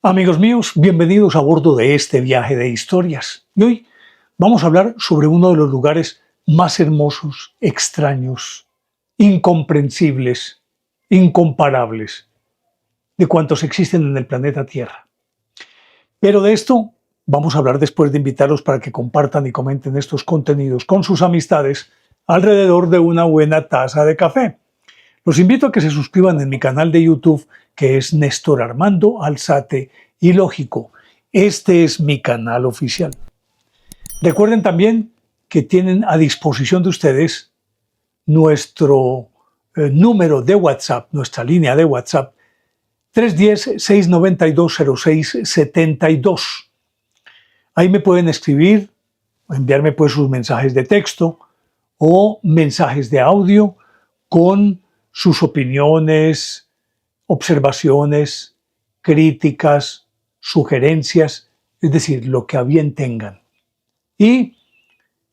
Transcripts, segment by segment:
Amigos míos, bienvenidos a bordo de este viaje de historias. Y hoy vamos a hablar sobre uno de los lugares más hermosos, extraños, incomprensibles, incomparables de cuantos existen en el planeta Tierra. Pero de esto vamos a hablar después de invitarlos para que compartan y comenten estos contenidos con sus amistades alrededor de una buena taza de café. Los invito a que se suscriban en mi canal de YouTube, que es Néstor Armando Alzate y Lógico. Este es mi canal oficial. Recuerden también que tienen a disposición de ustedes nuestro número de WhatsApp, nuestra línea de WhatsApp, 310-692-0672. Ahí me pueden escribir, enviarme pues sus mensajes de texto o mensajes de audio con sus opiniones, observaciones, críticas, sugerencias, es decir, lo que a bien tengan. Y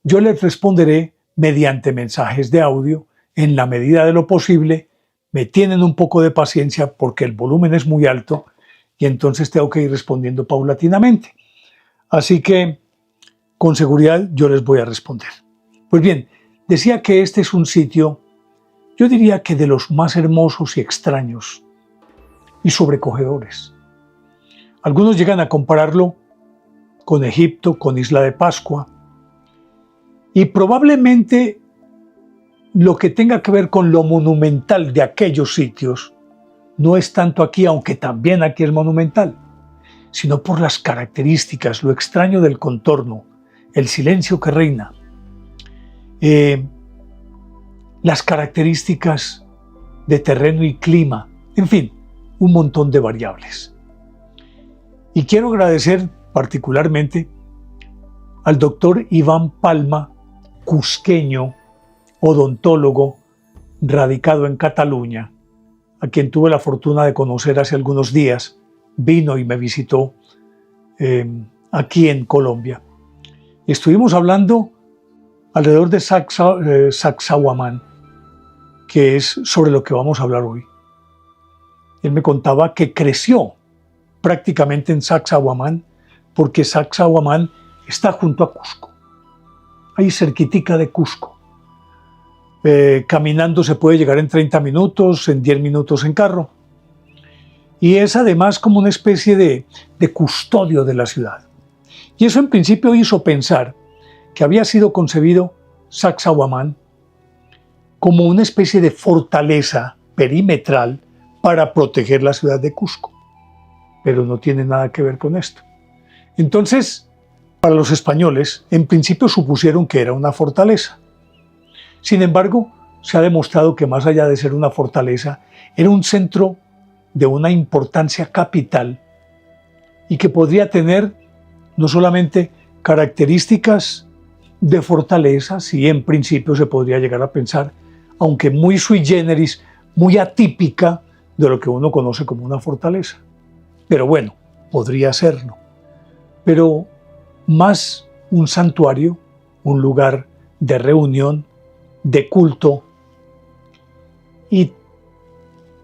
yo les responderé mediante mensajes de audio en la medida de lo posible. Me tienen un poco de paciencia porque el volumen es muy alto y entonces tengo que ir respondiendo paulatinamente. Así que con seguridad yo les voy a responder. Pues bien, decía que este es un sitio, yo diría que de los más hermosos y extraños y sobrecogedores. Algunos llegan a compararlo con Egipto, con Isla de Pascua, y probablemente lo que tenga que ver con lo monumental de aquellos sitios no es tanto aquí, aunque también aquí es monumental, sino por las características, lo extraño del contorno, el silencio que reina, las características de terreno y clima, en fin, un montón de variables. Y quiero agradecer particularmente al doctor Iván Palma, cusqueño, odontólogo, radicado en Cataluña, a quien tuve la fortuna de conocer hace algunos días. Vino y me visitó aquí en Colombia. Estuvimos hablando alrededor de Sacsayhuamán, que es sobre lo que vamos a hablar hoy. Él me contaba que creció prácticamente en Sacsayhuamán, porque Sacsayhuamán está junto a Cusco, ahí cerquitica de Cusco. Caminando se puede llegar en 30 minutos, en 10 minutos en carro. Y es además como una especie de custodio de la ciudad. Y eso en principio hizo pensar que había sido concebido Sacsayhuamán como una especie de fortaleza perimetral para proteger la ciudad de Cusco. Pero no tiene nada que ver con esto. Entonces, para los españoles, en principio supusieron que era una fortaleza. Sin embargo, se ha demostrado que más allá de ser una fortaleza, era un centro de una importancia capital y que podría tener no solamente características de fortaleza, si en principio se podría llegar a pensar, aunque muy sui generis, muy atípica de lo que uno conoce como una fortaleza. Pero bueno, podría serlo. Pero más un santuario, un lugar de reunión, de culto, y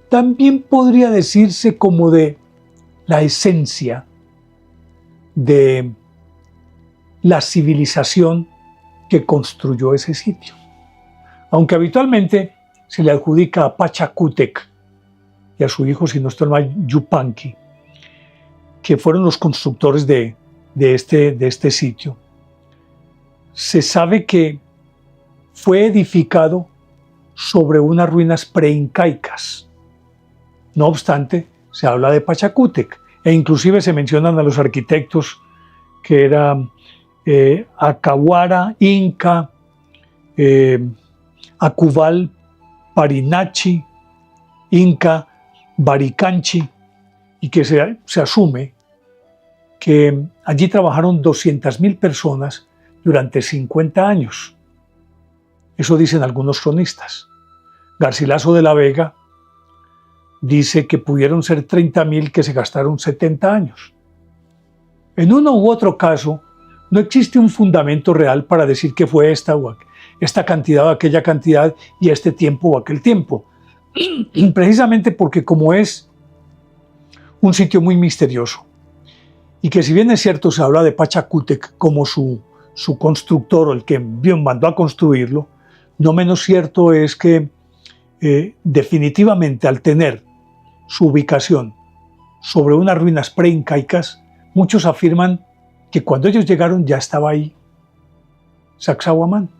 también podría decirse como de la esencia de la civilización que construyó ese sitio. Aunque habitualmente se le adjudica a Pachacútec y a su hijo, si no estoy mal, Yupanqui, que fueron los constructores de este sitio. Se sabe que fue edificado sobre unas ruinas preincaicas. No obstante, se habla de Pachacútec e inclusive se mencionan a los arquitectos que eran Acahuara, Inca, Acubal, Parinachi, Inca, Baricanchi, y que se asume que allí trabajaron 200.000 personas durante 50 años. Eso dicen algunos cronistas. Garcilaso de la Vega dice que pudieron ser 30.000 que se gastaron 70 años. En uno u otro caso, no existe un fundamento real para decir que fue esta cantidad o aquella cantidad y este tiempo o aquel tiempo. Precisamente porque como es un sitio muy misterioso, y que si bien es cierto se habla de Pachacútec como su constructor o el que mandó a construirlo, no menos cierto es que definitivamente al tener su ubicación sobre unas ruinas preincaicas, muchos afirman que cuando ellos llegaron ya estaba ahí Sacsayhuamán,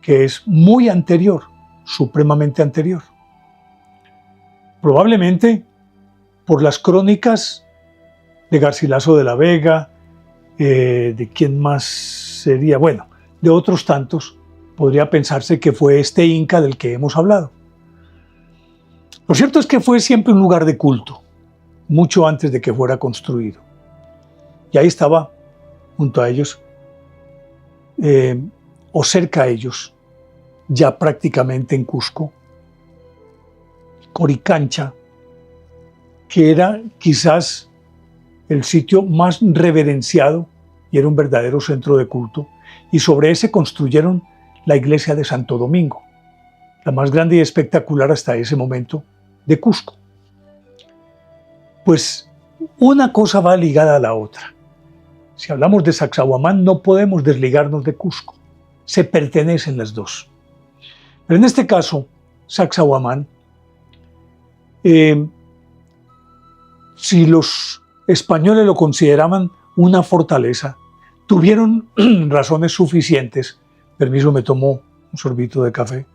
que es muy anterior, supremamente anterior. Probablemente por las crónicas de Garcilaso de la Vega, de quién más sería, bueno, de otros tantos, podría pensarse que fue este Inca del que hemos hablado. Lo cierto es que fue siempre un lugar de culto, mucho antes de que fuera construido. Y ahí estaba, junto a ellos, o cerca a ellos, ya prácticamente en Cusco, Coricancha, que era quizás el sitio más reverenciado y era un verdadero centro de culto, y sobre ese construyeron la iglesia de Santo Domingo, la más grande y espectacular hasta ese momento de Cusco. Pues una cosa va ligada a la otra. Si hablamos de Sacsayhuamán, no podemos desligarnos de Cusco, se pertenecen las dos. Pero en este caso, Sacsayhuamán, si los españoles lo consideraban una fortaleza, tuvieron razones suficientes. Permiso, me tomo un sorbito de café.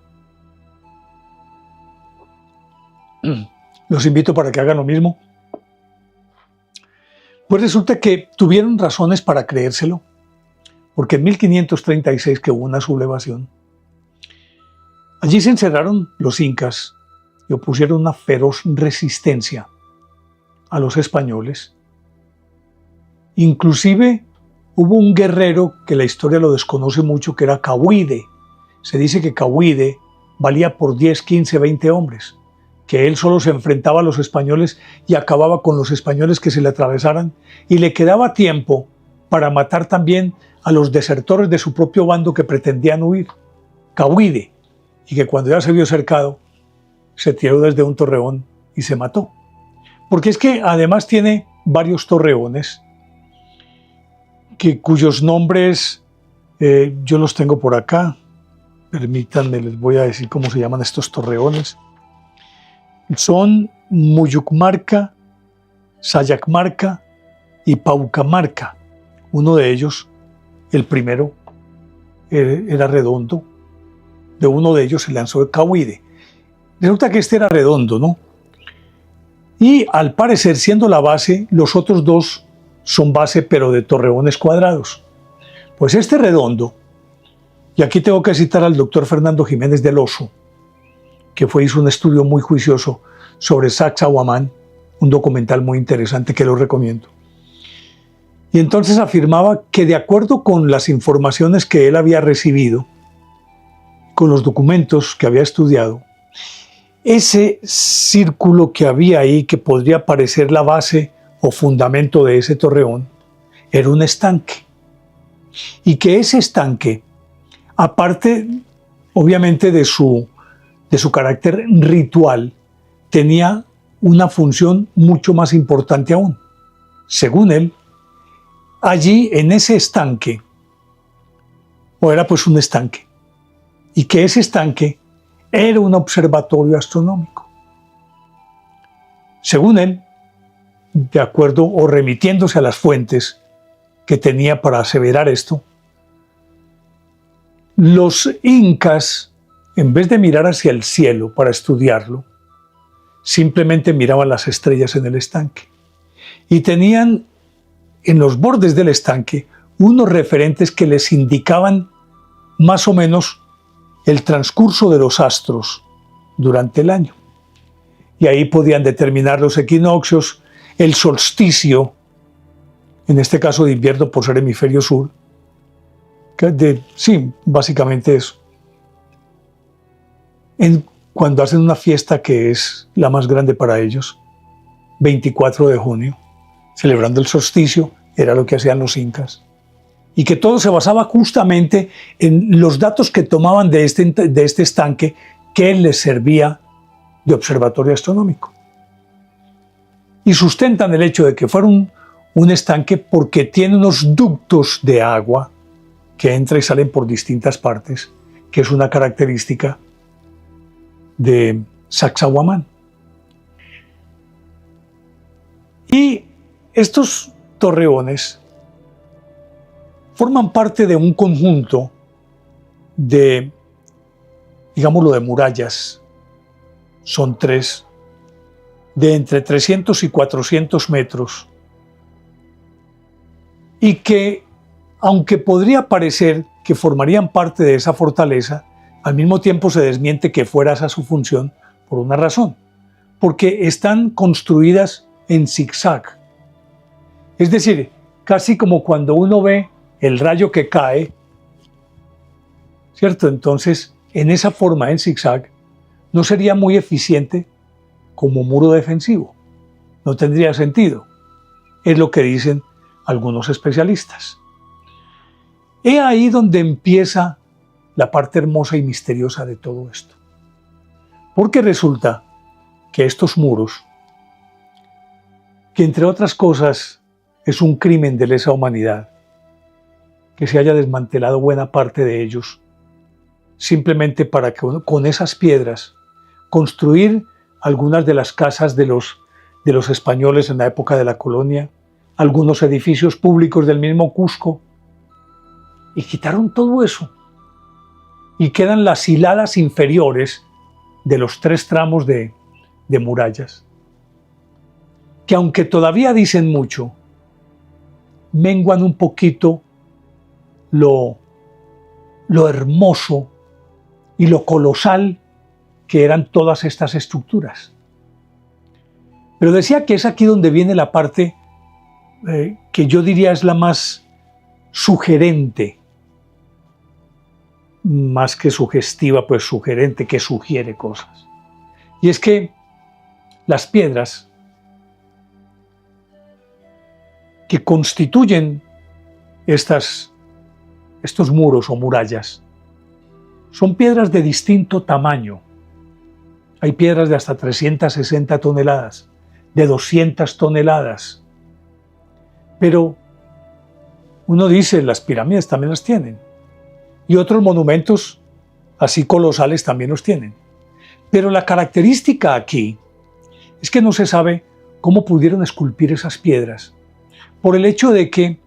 Los invito para que hagan lo mismo. Pues resulta que tuvieron razones para creérselo, porque en 1536, que hubo una sublevación, allí se encerraron los incas y opusieron una feroz resistencia a los españoles. Inclusive hubo un guerrero que la historia lo desconoce mucho, que era Cahuide. Se dice que Cahuide valía por 10, 15, 20 hombres, que él solo se enfrentaba a los españoles y acababa con los españoles que se le atravesaran, y le quedaba tiempo para matar también a los desertores de su propio bando que pretendían huir. Cahuide, y que cuando ya se vio cercado, se tiró desde un torreón y se mató. Porque es que además tiene varios torreones, cuyos nombres yo los tengo por acá. Permítanme, les voy a decir cómo se llaman estos torreones. Son Muyucmarca, Sayacmarca y Paucamarca. Uno de ellos, el primero, era redondo. De uno de ellos se lanzó el Cahuide. Resulta que este era redondo, ¿no? Y al parecer, siendo la base, los otros dos son base, pero de torreones cuadrados. Pues este redondo, y aquí tengo que citar al doctor Fernando Jiménez del Oso, que hizo un estudio muy juicioso sobre Sacsayhuamán, un documental muy interesante que lo recomiendo. Y entonces afirmaba que, de acuerdo con las informaciones que él había recibido, con los documentos que había estudiado, ese círculo que había ahí, que podría parecer la base o fundamento de ese torreón, era un estanque. Y que ese estanque, aparte obviamente de su carácter ritual, tenía una función mucho más importante aún. Según él, allí en ese estanque, o era pues un estanque, y que ese estanque era un observatorio astronómico. Según él, de acuerdo o remitiéndose a las fuentes que tenía para aseverar esto, los incas, en vez de mirar hacia el cielo para estudiarlo, simplemente miraban las estrellas en el estanque. Y tenían en los bordes del estanque unos referentes que les indicaban más o menos el transcurso de los astros durante el año. Y ahí podían determinar los equinoccios, el solsticio, en este caso de invierno por ser hemisferio sur. Sí, básicamente eso. Cuando hacen una fiesta que es la más grande para ellos, 24 de junio, celebrando el solsticio, era lo que hacían los incas. Y que todo se basaba justamente en los datos que tomaban de este estanque que les servía de observatorio astronómico. Y sustentan el hecho de que fuera un estanque porque tiene unos ductos de agua que entran y salen por distintas partes, que es una característica de Sacsayhuamán. Y estos torreones forman parte de un conjunto de, digámoslo, de murallas. Son tres, de entre 300 y 400 metros, y que, aunque podría parecer que formarían parte de esa fortaleza, al mismo tiempo se desmiente que fuera esa su función por una razón, porque están construidas en zigzag. Es decir, casi como cuando uno ve el rayo que cae, ¿cierto? Entonces, en esa forma en zigzag, no sería muy eficiente como muro defensivo. No tendría sentido. Es lo que dicen algunos especialistas. He ahí donde empieza la parte hermosa y misteriosa de todo esto. Porque resulta que estos muros, que entre otras cosas es un crimen de lesa humanidad, que se haya desmantelado buena parte de ellos, simplemente para que con esas piedras construir algunas de las casas de los españoles en la época de la colonia, algunos edificios públicos del mismo Cusco, y quitaron todo eso. Y quedan las hiladas inferiores de los 3 tramos de murallas, que aunque todavía dicen mucho, menguan un poquito lo hermoso y lo colosal que eran todas estas estructuras. Pero decía que es aquí donde viene la parte que yo diría es la más sugerente, más que sugestiva, pues sugerente, que sugiere cosas. Y es que las piedras que constituyen estos muros o murallas son piedras de distinto tamaño. Hay piedras de hasta 360 toneladas, de 200 toneladas. Pero uno dice, las pirámides también las tienen. Y otros monumentos así colosales también los tienen. Pero la característica aquí es que no se sabe cómo pudieron esculpir esas piedras, por el hecho de que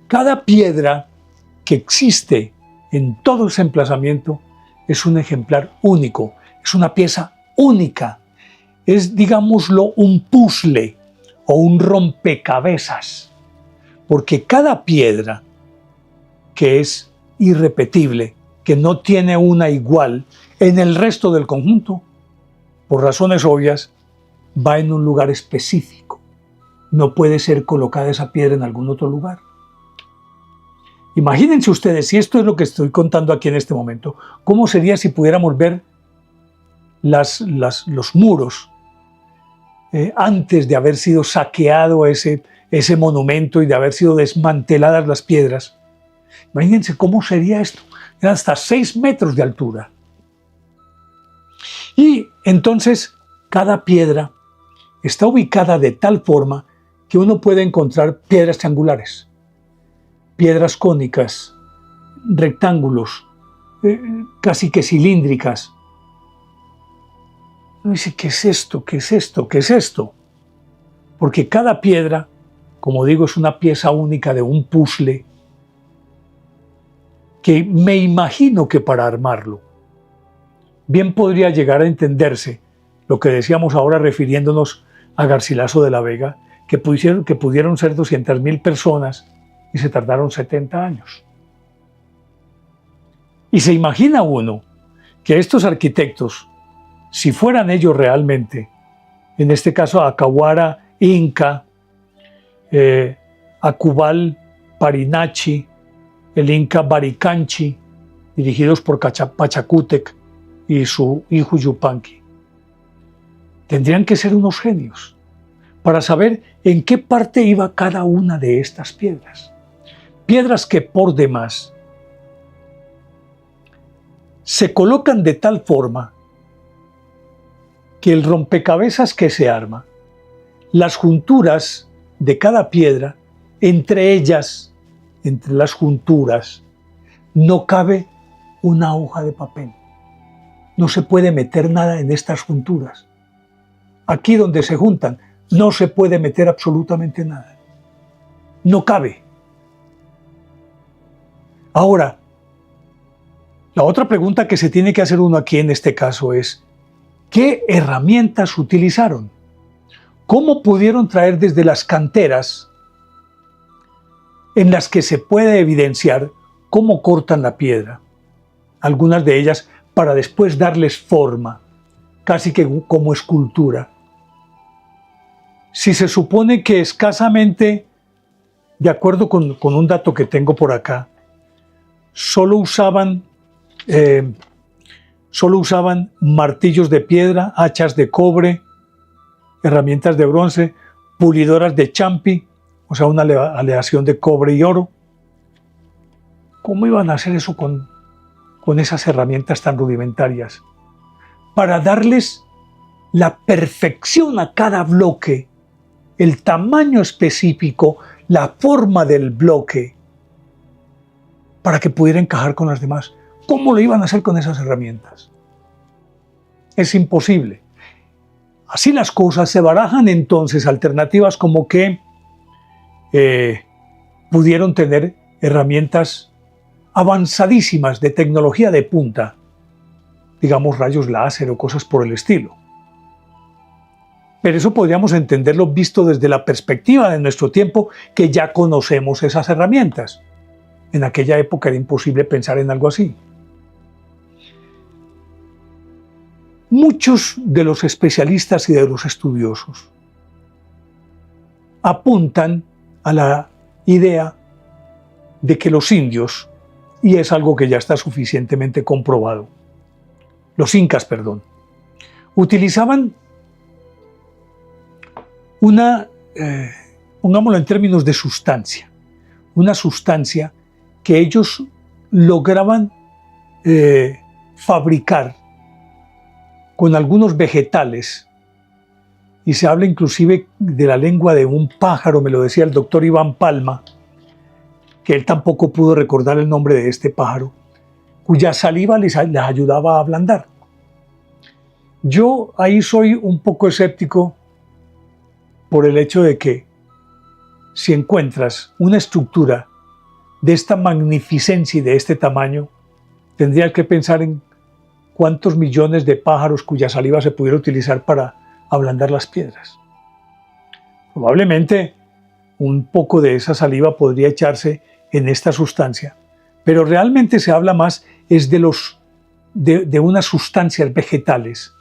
cada piedra que existe en todo ese emplazamiento es un ejemplar único, es una pieza única, es, digámoslo, un puzzle o un rompecabezas, porque cada piedra que es irrepetible, que no tiene una igual en el resto del conjunto, por razones obvias, va en un lugar específico. No puede ser colocada esa piedra en algún otro lugar. Imagínense ustedes, si esto es lo que estoy contando aquí en este momento, ¿cómo sería si pudiéramos ver los muros antes de haber sido saqueado ese monumento y de haber sido desmanteladas las piedras? Imagínense cómo sería esto. Eran hasta 6 metros de altura. Y entonces cada piedra está ubicada de tal forma que uno puede encontrar piedras triangulares, piedras cónicas, rectángulos, casi que cilíndricas. Uno dice, ¿qué es esto? ¿Qué es esto? ¿Qué es esto? Porque cada piedra, como digo, es una pieza única de un puzzle que me imagino que para armarlo bien podría llegar a entenderse lo que decíamos ahora refiriéndonos a Garcilaso de la Vega, que pudieron ser 200.000 personas y se tardaron 70 años. Y se imagina uno que estos arquitectos, si fueran ellos realmente, en este caso Acahuara, Inca, Acubal, Parinachi, el Inca Baricanchi, dirigidos por Pachacútec y su hijo Yupanqui, tendrían que ser unos genios para saber en qué parte iba cada una de estas piedras. Piedras que por demás se colocan de tal forma que el rompecabezas que se arma, las junturas de cada piedra entre ellas, entre las junturas, no cabe una hoja de papel. No se puede meter nada en estas junturas. Aquí donde se juntan, no se puede meter absolutamente nada. No cabe. Ahora, la otra pregunta que se tiene que hacer uno aquí en este caso es, ¿qué herramientas utilizaron? ¿Cómo pudieron traer desde las canteras en las que se puede evidenciar cómo cortan la piedra? Algunas de ellas para después darles forma, casi que como escultura. Si se supone que escasamente, de acuerdo con un dato que tengo por acá, solo usaban martillos de piedra, hachas de cobre, herramientas de bronce, pulidoras de champi, o sea, una aleación de cobre y oro. ¿Cómo iban a hacer eso con esas herramientas tan rudimentarias? Para darles la perfección a cada bloque, el tamaño específico, la forma del bloque, para que pudiera encajar con las demás. ¿Cómo lo iban a hacer con esas herramientas? Es imposible. Así las cosas, se barajan entonces alternativas como que pudieron tener herramientas avanzadísimas de tecnología de punta, digamos rayos láser o cosas por el estilo. Pero eso podríamos entenderlo visto desde la perspectiva de nuestro tiempo, que ya conocemos esas herramientas. En aquella época era imposible pensar en algo así. Muchos de los especialistas y de los estudiosos apuntan a la idea de que los indios, y es algo que ya está suficientemente comprobado, los incas, perdón, utilizaban pongámoslo en términos de sustancia, una sustancia que ellos lograban fabricar con algunos vegetales, y se habla inclusive de la lengua de un pájaro, me lo decía el doctor Iván Palma, que él tampoco pudo recordar el nombre de este pájaro, cuya saliva les ayudaba a ablandar. Yo ahí soy un poco escéptico por el hecho de que si encuentras una estructura de esta magnificencia y de este tamaño, tendrías que pensar en cuántos millones de pájaros cuya saliva se pudiera utilizar para ablandar las piedras. Probablemente un poco de esa saliva podría echarse en esta sustancia, pero realmente se habla más es de unas sustancias vegetales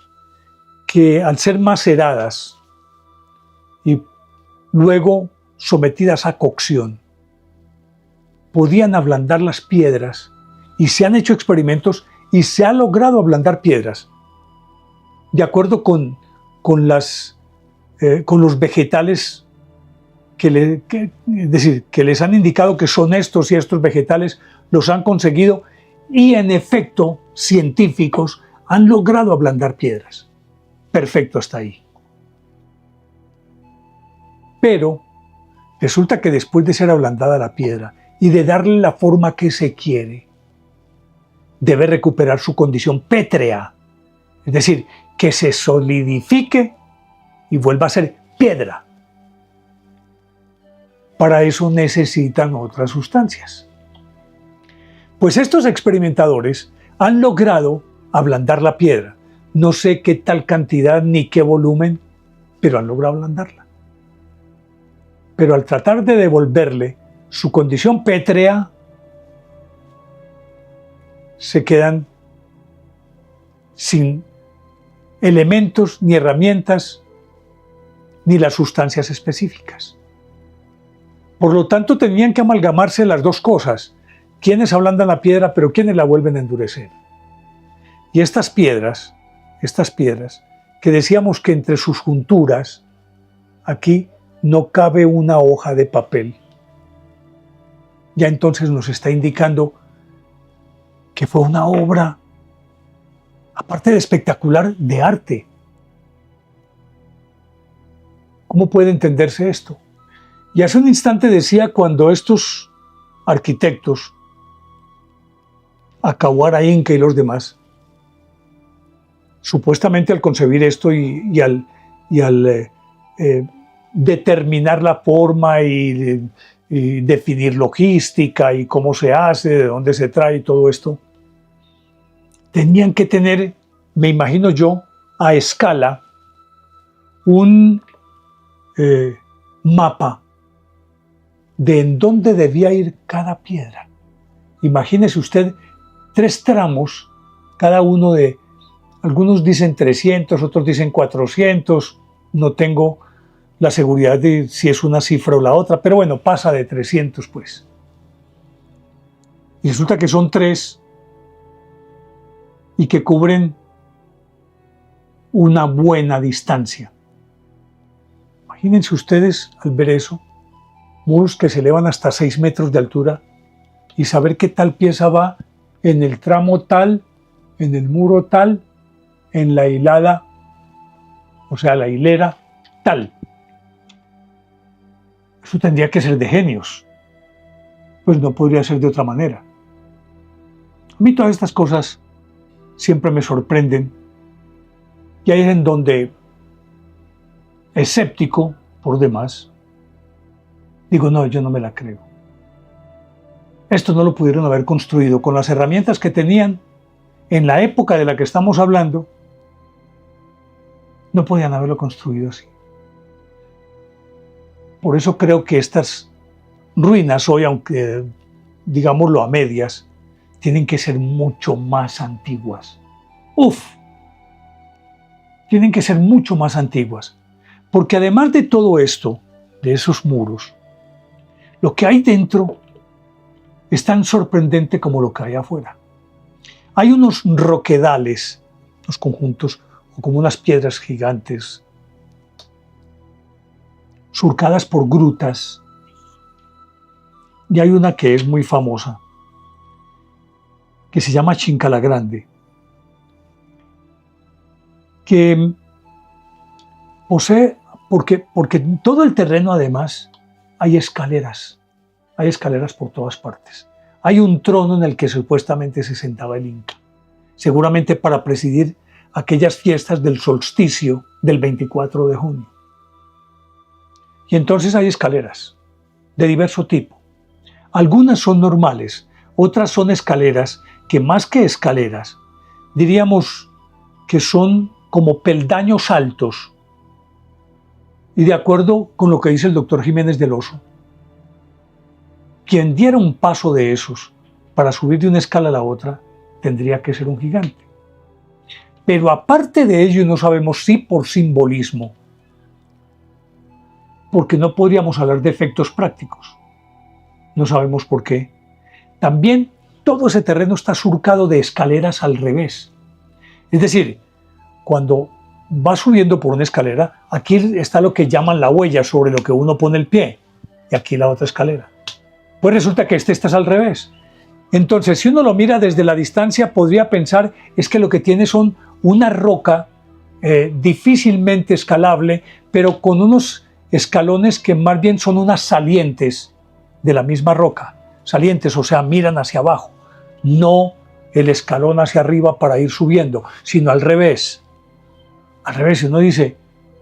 que, al ser maceradas y luego sometidas a cocción, podían ablandar las piedras, y se han hecho experimentos y se ha logrado ablandar piedras de acuerdo con los vegetales que les han indicado que son estos, y estos vegetales los han conseguido, y en efecto científicos han logrado ablandar piedras. Perfecto hasta ahí. Pero resulta que después de ser ablandada la piedra y de darle la forma que se quiere, debe recuperar su condición pétrea, es decir, que se solidifique y vuelva a ser piedra. Para eso necesitan otras sustancias. Pues estos experimentadores han logrado ablandar la piedra. No sé qué tal cantidad ni qué volumen, pero han logrado ablandarla. Pero al tratar de devolverle su condición pétrea, se quedan sin elementos, ni herramientas, ni las sustancias específicas. Por lo tanto, tenían que amalgamarse las dos cosas. Quienes ablandan la piedra, pero quienes la vuelven a endurecer. Y estas piedras, que decíamos que entre sus junturas, aquí no cabe una hoja de papel. Ya entonces nos está indicando que fue una obra, aparte de espectacular, de arte. ¿Cómo puede entenderse esto? Y hace un instante decía cuando estos arquitectos, Acahuara, Inca y los demás, supuestamente al concebir esto y al determinar la forma y definir logística y cómo se hace, de dónde se trae y todo esto, tenían que tener, me imagino yo, a escala, un mapa de en dónde debía ir cada piedra. Imagínese usted 3 tramos, cada uno de, algunos dicen 300, otros dicen 400, no tengo la seguridad de si es una cifra o la otra, pero bueno, pasa de 300 pues. Y resulta que son 3 y que cubren una buena distancia. Imagínense ustedes al ver eso, muros que se elevan hasta 6 metros de altura y saber qué tal pieza va en el tramo tal, en el muro tal, en la hilada, o sea, la hilera tal. Eso tendría que ser de genios, pues no podría ser de otra manera. A mí todas estas cosas siempre me sorprenden y ahí es en donde, escéptico por demás, digo, no, yo no me la creo. Esto no lo pudieron haber construido con las herramientas que tenían en la época de la que estamos hablando. No podían haberlo construido así. Por eso creo que estas ruinas hoy, aunque digámoslo a medias, tienen que ser mucho más antiguas. Tienen que ser mucho más antiguas. Porque además de todo esto, de esos muros, lo que hay dentro es tan sorprendente como lo que hay afuera. Hay unos roquedales, unos conjuntos, o como unas piedras gigantes, surcadas por grutas. Y hay una que es muy famosa, que se llama Chincala Grande, que posee, porque en todo el terreno además hay escaleras por todas partes. Hay un trono en el que supuestamente se sentaba el Inca, seguramente para presidir aquellas fiestas del solsticio del 24 de junio. Y entonces hay escaleras de diverso tipo. Algunas son normales, otras son escaleras que más que escaleras, diríamos que son como peldaños altos. Y de acuerdo con lo que dice el doctor Jiménez del Oso, quien diera un paso de esos para subir de una escala a la otra, tendría que ser un gigante. Pero aparte de ello, no sabemos si por simbolismo, porque no podríamos hablar de efectos prácticos. No sabemos por qué. También todo ese terreno está surcado de escaleras al revés. Es decir, cuando va subiendo por una escalera, aquí está lo que llaman la huella sobre lo que uno pone el pie, y aquí la otra escalera. Pues resulta que este está al revés. Entonces, si uno lo mira desde la distancia, podría pensar es que lo que tiene son una roca difícilmente escalable, pero con unos escalones que más bien son unas salientes de la misma roca. Salientes, o sea, miran hacia abajo, no el escalón hacia arriba para ir subiendo, sino al revés. Al revés, uno dice,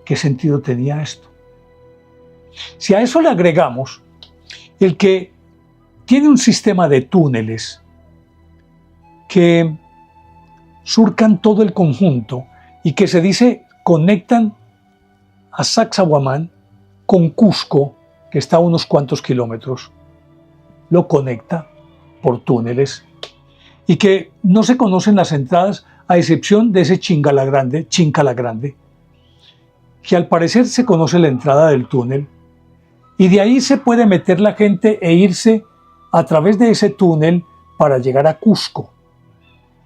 ¿qué sentido tenía esto? Si a eso le agregamos el que tiene un sistema de túneles que surcan todo el conjunto y que se dice conectan a Sacsayhuamán con Cusco, que está a unos cuantos kilómetros, lo conecta por túneles y que no se conocen las entradas a excepción de ese Chincala Grande, que al parecer se conoce la entrada del túnel y de ahí se puede meter la gente e irse a través de ese túnel para llegar a Cusco.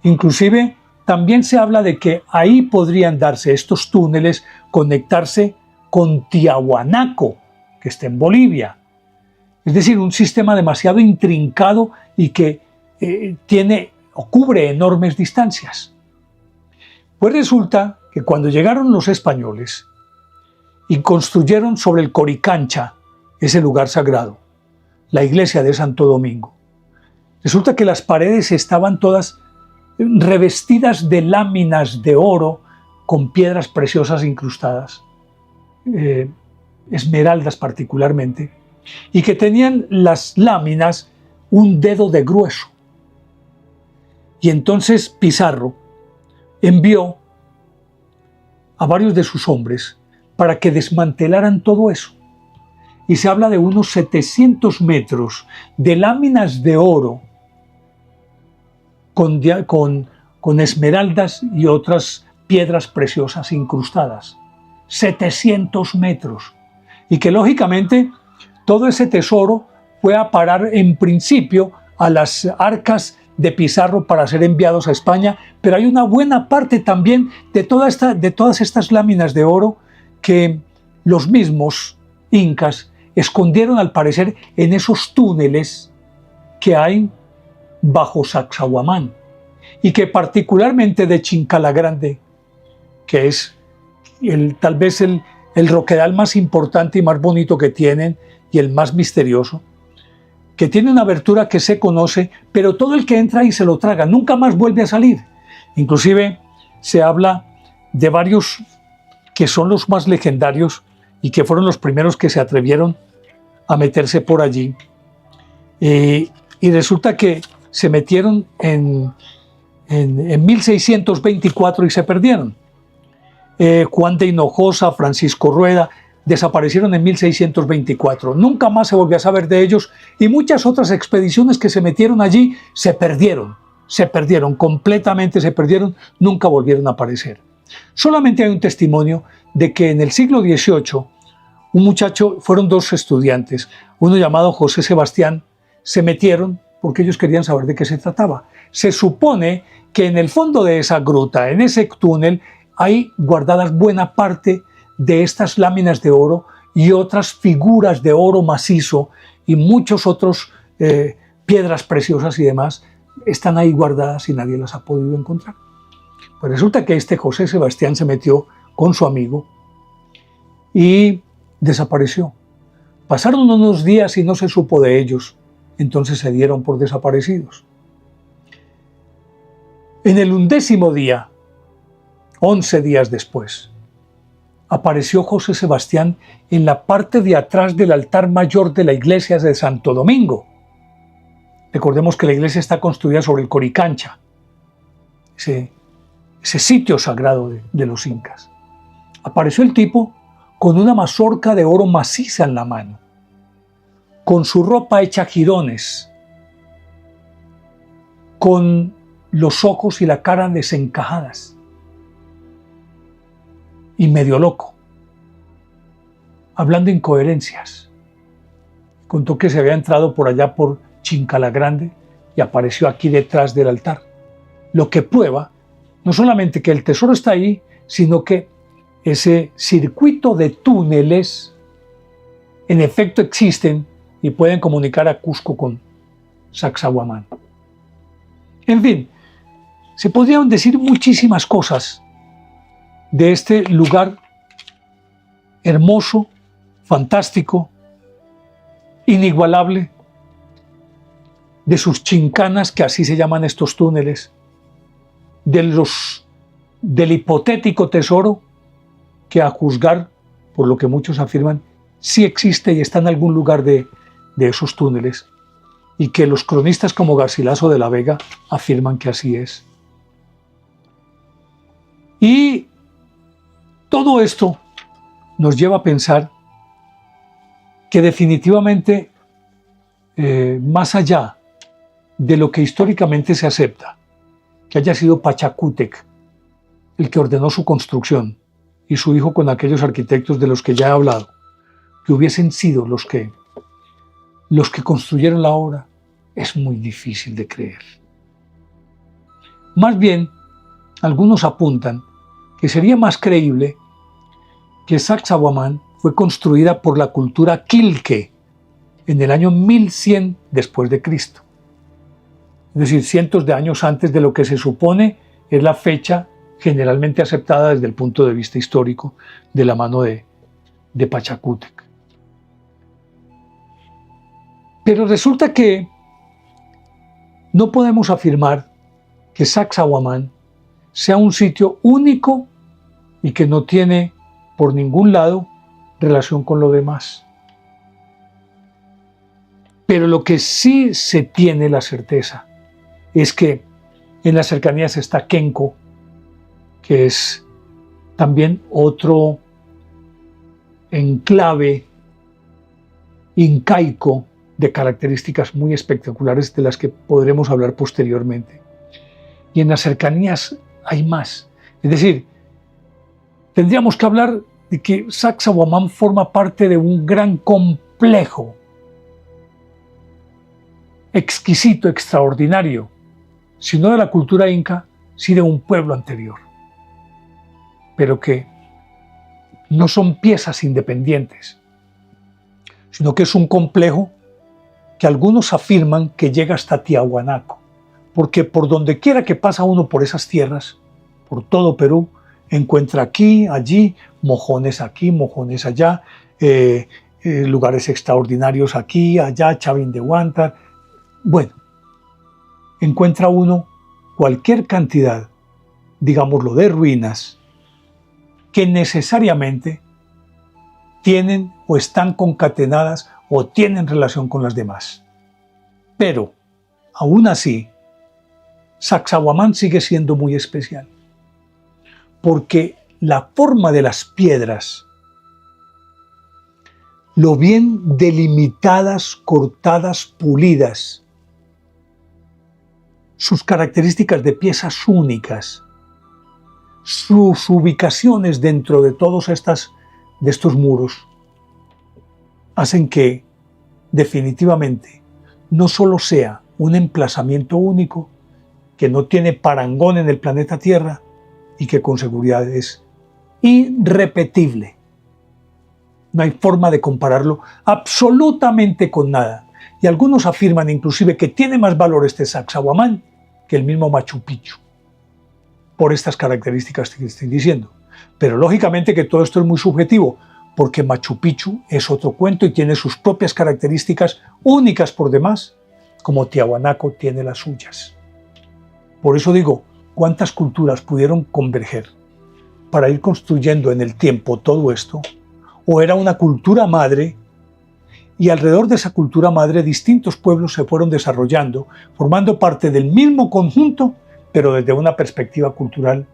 Inclusive también se habla de que ahí podrían darse estos túneles, conectarse con Tiahuanaco, que está en Bolivia. Es decir, un sistema demasiado intrincado y que tiene o cubre enormes distancias. Pues resulta que cuando llegaron los españoles y construyeron sobre el Coricancha ese lugar sagrado, la iglesia de Santo Domingo. Resulta que las paredes estaban todas revestidas de láminas de oro con piedras preciosas incrustadas, esmeraldas particularmente, y que tenían las láminas un dedo de grueso. Y entonces Pizarro envió a varios de sus hombres para que desmantelaran todo eso. Y se habla de unos 700 metros de láminas de oro con esmeraldas y otras piedras preciosas incrustadas. 700 metros. Y que lógicamente todo ese tesoro fue a parar en principio a las arcas de Pizarro para ser enviados a España, pero hay una buena parte también de todas estas láminas de oro que los mismos incas escondieron al parecer en esos túneles que hay bajo Sacsayhuamán, y que particularmente de Chincala Grande, que es tal vez el roquedal más importante y más bonito que tienen y el más misterioso, que tiene una abertura que se conoce, pero todo el que entra ahí se lo traga, nunca más vuelve a salir. Inclusive se habla de varios que son los más legendarios y que fueron los primeros que se atrevieron a meterse por allí. Y resulta que se metieron en 1624 y se perdieron. Juan de Hinojosa, Francisco Rueda, desaparecieron en 1624. Nunca más se volvió a saber de ellos, y muchas otras expediciones que se metieron allí se perdieron, completamente se perdieron, nunca volvieron a aparecer. Solamente hay un testimonio de que en el siglo XVIII, un muchacho, fueron dos estudiantes, uno llamado José Sebastián, se metieron porque ellos querían saber de qué se trataba. Se supone que en el fondo de esa gruta, en ese túnel, hay guardadas buena parte de estas láminas de oro y otras figuras de oro macizo y muchos otros piedras preciosas y demás están ahí guardadas y nadie las ha podido encontrar. Pues resulta que este José Sebastián se metió con su amigo y desapareció. Pasaron unos días y no se supo de ellos, entonces se dieron por desaparecidos. En el 11º día, 11 días después, apareció José Sebastián en la parte de atrás del altar mayor de la iglesia de Santo Domingo. Recordemos que la iglesia está construida sobre el Coricancha, ese sitio sagrado de los incas. Apareció el tipo con una mazorca de oro maciza en la mano, con su ropa hecha jirones, con los ojos y la cara desencajadas, y medio loco, hablando incoherencias. Contó que se había entrado por allá por Chincala Grande y apareció aquí detrás del altar, lo que prueba no solamente que el tesoro está ahí, sino que ese circuito de túneles en efecto existen y pueden comunicar a Cusco con Sacsayhuamán. En fin, se podrían decir muchísimas cosas de este lugar hermoso, fantástico, inigualable, de sus chincanas, que así se llaman estos túneles, del hipotético tesoro que, a juzgar por lo que muchos afirman, sí existe y está en algún lugar de esos túneles, y que los cronistas como Garcilaso de la Vega afirman que así es. Y todo esto nos lleva a pensar que definitivamente, más allá de lo que históricamente se acepta, que haya sido Pachacútec el que ordenó su construcción y su hijo con aquellos arquitectos de los que ya he hablado, que hubiesen sido los que construyeron la obra, es muy difícil de creer. Más bien, algunos apuntan que sería más creíble que Sacsayhuamán fue construida por la cultura Quilque en el año 1100 después de Cristo. Es decir, cientos de años antes de lo que se supone es la fecha generalmente aceptada desde el punto de vista histórico de la mano de Pachacútec. Pero resulta que no podemos afirmar que Sacsayhuamán sea un sitio único y que no tiene por ningún lado relación con lo demás. Pero lo que sí se tiene la certeza es que en las cercanías está Kenko, que es también otro enclave incaico de características muy espectaculares de las que podremos hablar posteriormente. Y en las cercanías hay más. Es decir, tendríamos que hablar de que Sacsayhuamán forma parte de un gran complejo exquisito, extraordinario, si no de la cultura inca, sí de un pueblo anterior, pero que no son piezas independientes, sino que es un complejo que algunos afirman que llega hasta Tiahuanaco, porque por donde quiera que pasa uno por esas tierras, por todo Perú, encuentra aquí, allí, mojones aquí, mojones allá, lugares extraordinarios aquí, allá, Chavín de Huántar. Bueno, encuentra uno cualquier cantidad, digámoslo, de ruinas que necesariamente tienen o están concatenadas o tienen relación con las demás. Pero, aún así, Sacsayhuamán sigue siendo muy especial, porque la forma de las piedras, lo bien delimitadas, cortadas, pulidas, sus características de piezas únicas, sus ubicaciones dentro de todos estos muros, hacen que definitivamente no solo sea un emplazamiento único, que no tiene parangón en el planeta Tierra y que con seguridad es irrepetible. No hay forma de compararlo absolutamente con nada. Y algunos afirman inclusive que tiene más valor este Sacsayhuamán que el mismo Machu Picchu, por estas características que estoy diciendo. Pero lógicamente que todo esto es muy subjetivo, porque Machu Picchu es otro cuento y tiene sus propias características únicas por demás, como Tiahuanaco tiene las suyas. Por eso digo, ¿cuántas culturas pudieron converger para ir construyendo en el tiempo todo esto? ¿O era una cultura madre? Y alrededor de esa cultura madre distintos pueblos se fueron desarrollando, formando parte del mismo conjunto, pero desde una perspectiva cultural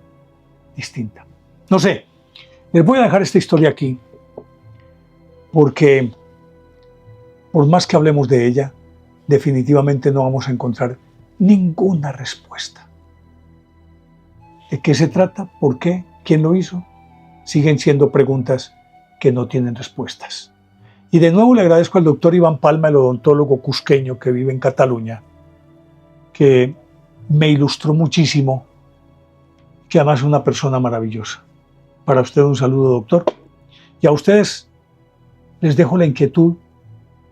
distinta. No sé, les voy a dejar esta historia aquí, porque por más que hablemos de ella, definitivamente no vamos a encontrar ninguna respuesta. ¿De qué se trata? ¿Por qué? ¿Quién lo hizo? Siguen siendo preguntas que no tienen respuestas. Y de nuevo le agradezco al doctor Iván Palma, el odontólogo cusqueño que vive en Cataluña, que me ilustró muchísimo, que además es una persona maravillosa. Para usted un saludo, doctor. Y a ustedes les dejo la inquietud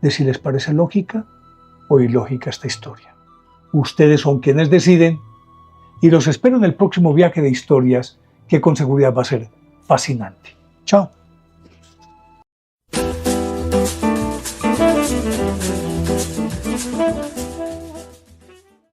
de si les parece lógica o ilógica esta historia. Ustedes son quienes deciden y los espero en el próximo viaje de historias que con seguridad va a ser fascinante. Chao.